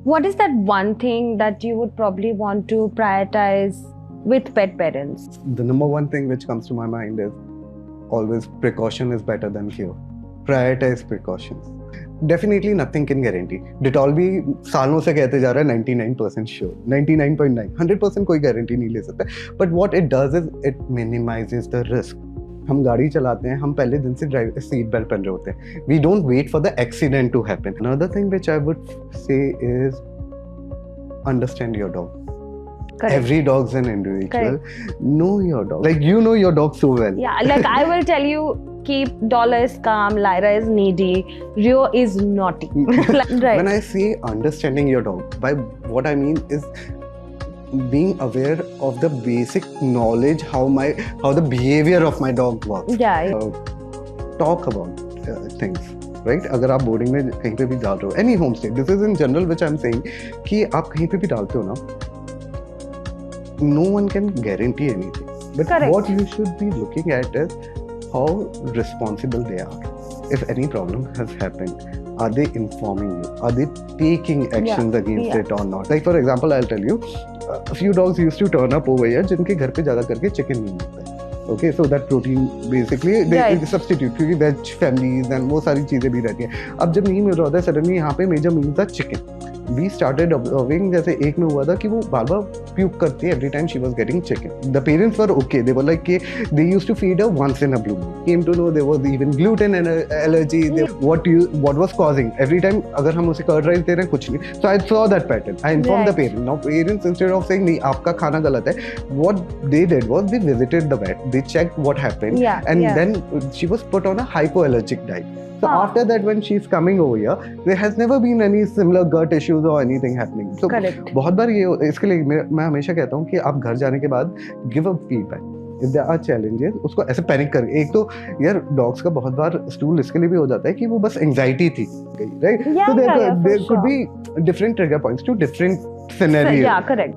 What is that one thing that you would probably want to prioritize with pet parents? The number one thing which comes to my mind is always precaution is better than cure. Prioritize precautions. Definitely nothing can guarantee. Dettol भी सालों से कहते जा रहा है 99% sure, 99.9, 100% कोई guarantee नहीं ले सकता. But what it does is it minimizes the risk. हम गाड़ी चलाते हैं, हम पहले दिन से ड्राइव सीट बेल्ट पहन रहे होते हैं. We don't wait for the accident to happen. Another thing which I would say is understand your dog. Correct. Every dog's an individual. Correct. Know your dog. Like you know your dog so well. Yeah, like I will tell you, keep Dollar is calm, Lyra is needy, Rio is naughty. Right. When I say understanding your dog, by what I mean is being aware of the basic knowledge how the behavior of my dog works. Yeah. Talk about things. Right अगर आप boarding में कहीं पे भी डाल रहे हो any home stay this is in general which I am saying कि आप कहीं पे भी डालते हो ना no one can guarantee anything but what you should be looking at is how responsible they are if any problem has happened are they informing you are they taking actions against it और not like for example I will tell you a few dogs used to turn up over here जिनके घर पे ज़्यादा करके chicken नहीं मिलता है. Okay, so that protein basically they substitute क्योंकि वेज फैमिलीज एंड वो सारी चीज़ें भी रहती हैं. अब जब नहीं मिल रहा होता है सडनली यहाँ पे मेजर मील था चिकन. We started observing जैसे एक में हुआ था कि वो बार बार प्यूक करती है every time she was getting chicken. The parents were okay. They were like they used to feed her once in a blue moon. Came to know there was even gluten allergy. What was causing every time अगर हम उसे curd rice दे रहे हैं कुछ नहीं. So I saw that pattern. I informed the parents. Now parents instead of saying नहीं आपका खाना गलत है, what they did was they visited the vet. They checked what happened and then she was put on a hypoallergic diet. So after that, when she's coming over here, there has never been any similar gut issues or anything happening. So बहुत बार ये इसके लिए मैं हमेशा कहता हूँ कि आप घर जाने के बाद give a feedback. If there are challenges, उसको ऐसे पैनिक कर एक तो यार डॉग्स का बहुत बार स्टूल इसके लिए भी हो जाता है कि वो बस एंजाइटी थी, right? So there could be different trigger points to different scenarios. Yeah, correct.